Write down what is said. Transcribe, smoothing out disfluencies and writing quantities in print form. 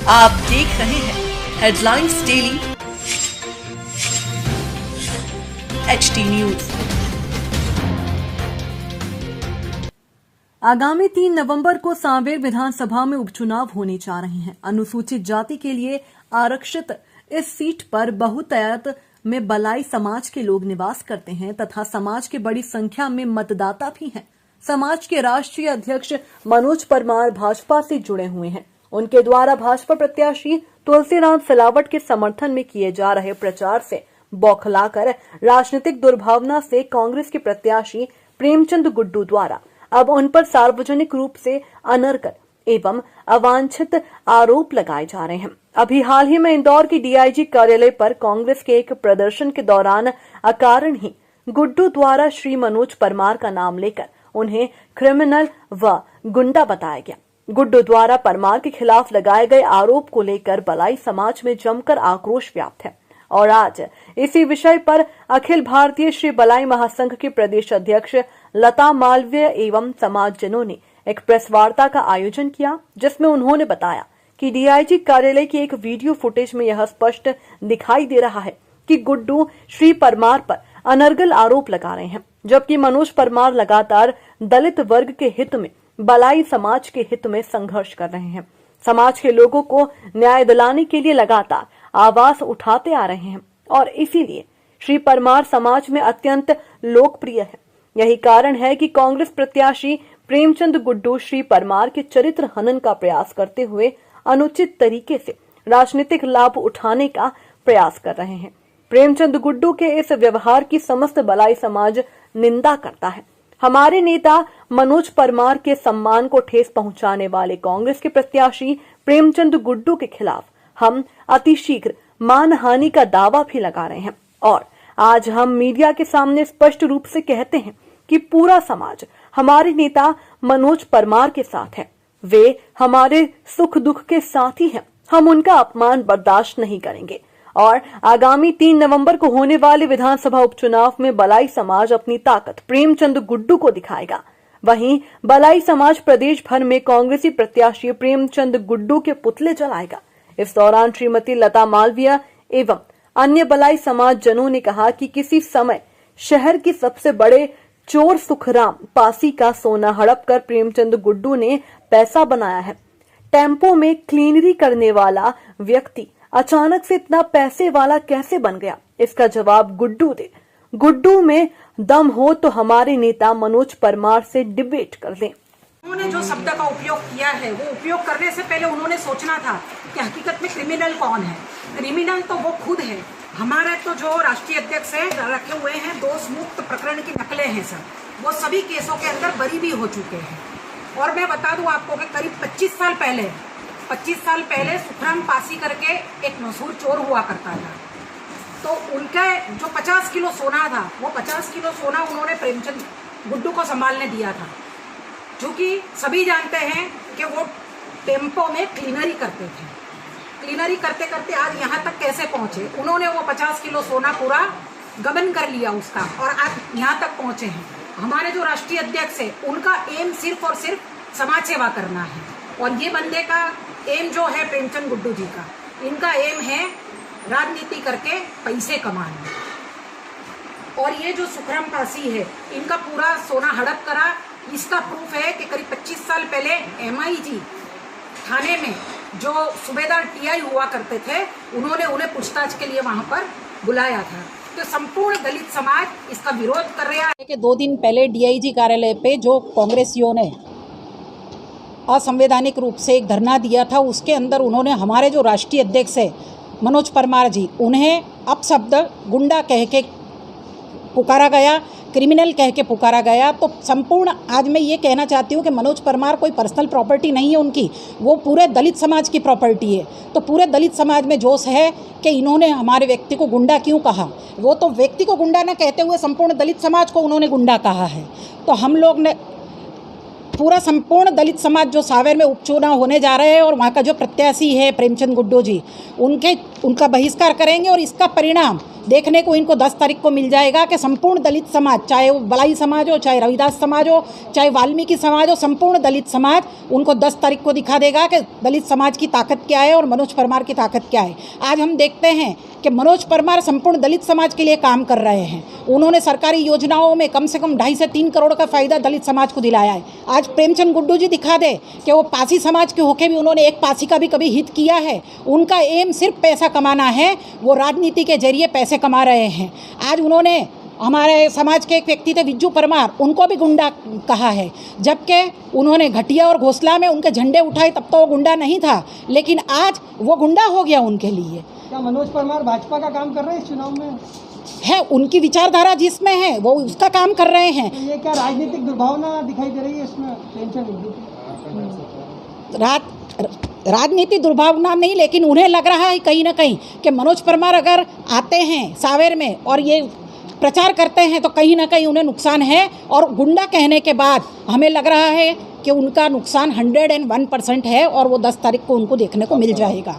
आप देख रहे हैं हेडलाइंस डेली एचटी न्यूज। आगामी 3 नवंबर को सांवेर विधानसभा में उपचुनाव होने जा रहे हैं। अनुसूचित जाति के लिए आरक्षित इस सीट पर बहुतायत में बलाई समाज के लोग निवास करते हैं तथा समाज के बड़ी संख्या में मतदाता भी हैं। समाज के राष्ट्रीय अध्यक्ष मनोज परमार भाजपा से जुड़े हुए हैं। उनके द्वारा भाजपा प्रत्याशी तुलसीराम सिलावट के समर्थन में किए जा रहे प्रचार से बौखलाकर राजनीतिक दुर्भावना से कांग्रेस के प्रत्याशी प्रेमचंद गुड्डू द्वारा अब उन पर सार्वजनिक रूप से अनर्गल एवं अवांछित आरोप लगाए जा रहे हैं। अभी हाल ही में इंदौर की डीआईजी कार्यालय पर कांग्रेस के एक प्रदर्शन के दौरान अकारण ही गुड्डू द्वारा श्री मनोज परमार का नाम लेकर उन्हें क्रिमिनल व गुंडा बताया गया। गुड्डू द्वारा परमार के खिलाफ लगाए गए आरोप को लेकर बलाई समाज में जमकर आक्रोश व्याप्त है और आज इसी विषय पर अखिल भारतीय श्री बलाई महासंघ के प्रदेश अध्यक्ष लता मालवीय एवं समाजजनों ने एक प्रेस वार्ता का आयोजन किया, जिसमें उन्होंने बताया कि डीआईजी कार्यालय की एक वीडियो फुटेज में यह स्पष्ट दिखाई दे रहा है कि गुड्डू श्री परमार पर अनर्गल आरोप लगा रहे हैं, जबकि मनोज परमार लगातार दलित वर्ग के हित में, बलाई समाज के हित में संघर्ष कर रहे हैं। समाज के लोगों को न्याय दिलाने के लिए लगातार आवाज उठाते आ रहे हैं और इसीलिए श्री परमार समाज में अत्यंत लोकप्रिय है। यही कारण है कि कांग्रेस प्रत्याशी प्रेमचंद गुड्डू श्री परमार के चरित्र हनन का प्रयास करते हुए अनुचित तरीके से राजनीतिक लाभ उठाने का प्रयास कर रहे हैं। प्रेमचंद गुड्डू के इस व्यवहार की समस्त बलाई समाज निंदा करता है। हमारे नेता मनोज परमार के सम्मान को ठेस पहुंचाने वाले कांग्रेस के प्रत्याशी प्रेमचंद गुड्डू के खिलाफ हम अतिशीघ्र मानहानि का दावा भी लगा रहे हैं और आज हम मीडिया के सामने स्पष्ट रूप से कहते हैं कि पूरा समाज हमारे नेता मनोज परमार के साथ है। वे हमारे सुख दुख के साथी हैं। हम उनका अपमान बर्दाश्त नहीं करेंगे और आगामी 3 नवंबर को होने वाले विधानसभा उपचुनाव में बलाई समाज अपनी ताकत प्रेमचंद गुड्डू को दिखाएगा। वहीं बलाई समाज प्रदेश भर में कांग्रेसी प्रत्याशी प्रेमचंद गुड्डू के पुतले जलाएगा। इस दौरान श्रीमती लता मालवीय एवं अन्य बलाई समाज जनों ने कहा कि किसी समय शहर की सबसे बड़े चोर सुखराम पासी का सोना हड़प कर प्रेमचंद गुड्डू ने पैसा बनाया है। टेम्पो में क्लीनरी करने वाला व्यक्ति अचानक से इतना पैसे वाला कैसे बन गया? इसका जवाब गुड्डू दे। गुड्डू में दम हो तो हमारे नेता मनोज परमार से डिबेट कर लें। उन्होंने जो शब्द का उपयोग किया है वो उपयोग करने से पहले उन्होंने सोचना था कि हकीकत में क्रिमिनल कौन है। क्रिमिनल तो वो खुद है। हमारे तो जो राष्ट्रीय अध्यक्ष है रखे हुए हैं दोष मुक्त प्रकरण की नकलें हैं सर, वो सभी केसों के अंदर बरी भी हो चुके हैं। और मैं बता दूं आपको कि करीब 25 साल पहले सुखराम पासी करके एक मशहूर चोर हुआ करता था। तो उनका जो 50 किलो सोना था वो 50 किलो सोना उन्होंने प्रेमचंद गुड्डू को संभालने दिया था, क्योंकि सभी जानते हैं कि वो टेम्पो में क्लीनरी करते थे। क्लीनरी करते करते आज यहाँ तक कैसे पहुंचे? उन्होंने वो 50 किलो सोना पूरा गबन कर लिया उसका और आज यहाँ तक पहुंचे हैं। हमारे जो राष्ट्रीय अध्यक्ष है उनका एम सिर्फ और सिर्फ समाज सेवा करना है और ये बंदे का एम जो है प्रेमचंद गुड्डू जी का, इनका एम है राजनीति करके पैसे कमाना। और ये जो सुखराम पासी है इनका पूरा सोना हड़प करा। इसका प्रूफ है कि करीब 25 साल पहले MIG थाने में जो सूबेदार TI हुआ करते थे उन्होंने उन्हें पूछताछ के लिए वहां पर बुलाया था। तो संपूर्ण दलित समाज इसका विरोध कर रहा है कि 2 दिन पहले DIG कार्यालय पे जो कांग्रेसियों ने असंवैधानिक रूप से एक धरना दिया था, उसके अंदर उन्होंने हमारे जो राष्ट्रीय अध्यक्ष है मनोज परमार जी, उन्हें अपशब्द गुंडा कह के पुकारा गया, क्रिमिनल कह के पुकारा गया। तो संपूर्ण आज मैं ये कहना चाहती हूँ कि मनोज परमार कोई पर्सनल प्रॉपर्टी नहीं है उनकी, वो पूरे दलित समाज की प्रॉपर्टी है। तो पूरे दलित समाज में जोश है कि इन्होंने हमारे व्यक्ति को गुंडा क्यों कहा। वो तो व्यक्ति को गुंडा न कहते हुए संपूर्ण दलित समाज को उन्होंने गुंडा कहा है। तो हम लोग ने पूरा संपूर्ण दलित समाज जो सावेर में उपचुनाव होने जा रहे हैं और वहाँ का जो प्रत्याशी है प्रेमचंद गुड्डू जी, उनका बहिष्कार करेंगे और इसका परिणाम देखने को इनको 10 तारीख को मिल जाएगा कि संपूर्ण दलित समाज, चाहे वो बलाई समाज हो, चाहे रविदास समाज हो, चाहे वाल्मीकि समाज हो, संपूर्ण दलित समाज उनको 10 तारीख को दिखा देगा कि दलित समाज की ताकत क्या है और मनोज परमार की ताकत क्या है। आज हम देखते हैं कि मनोज परमार संपूर्ण दलित समाज के लिए काम कर रहे हैं। उन्होंने सरकारी योजनाओं में कम से कम 2.5 से 3 करोड़ का फ़ायदा दलित समाज को दिलाया है। आज प्रेमचंद गुड्डू जी दिखा दे कि वो पासी समाज के होके भी उन्होंने एक पासी का भी कभी हित किया है। उनका एम सिर्फ पैसा कमाना है, वो राजनीति के जरिए पैसे कमा रहे हैं। आज उन्होंने हमारे समाज के एक व्यक्ति थे विज्जू परमार, उनको भी गुंडा कहा है, जबकि उन्होंने घटिया और घोसला में उनके झंडे उठाए तब तो वो गुंडा नहीं था, लेकिन आज वो गुंडा हो गया उनके लिए। क्या मनोज परमार भाजपा का काम कर रहे हैं इस चुनाव में? है, उनकी विचारधारा जिसमें है वो उसका काम कर रहे हैं। तो ये क्या राजनीतिक दुर्भावना दिखाई दे रही है इसमें प्रेमचंद गुड्डू की? राजनीति दुर्भावना नहीं, लेकिन उन्हें लग रहा है कहीं ना कहीं कि मनोज परमार अगर आते हैं सावेर में और ये प्रचार करते हैं तो कहीं ना कहीं उन्हें नुकसान है। और गुंडा कहने के बाद हमें लग रहा है कि उनका नुकसान 101% है और वो 10 तारीख को उनको देखने को मिल जाएगा।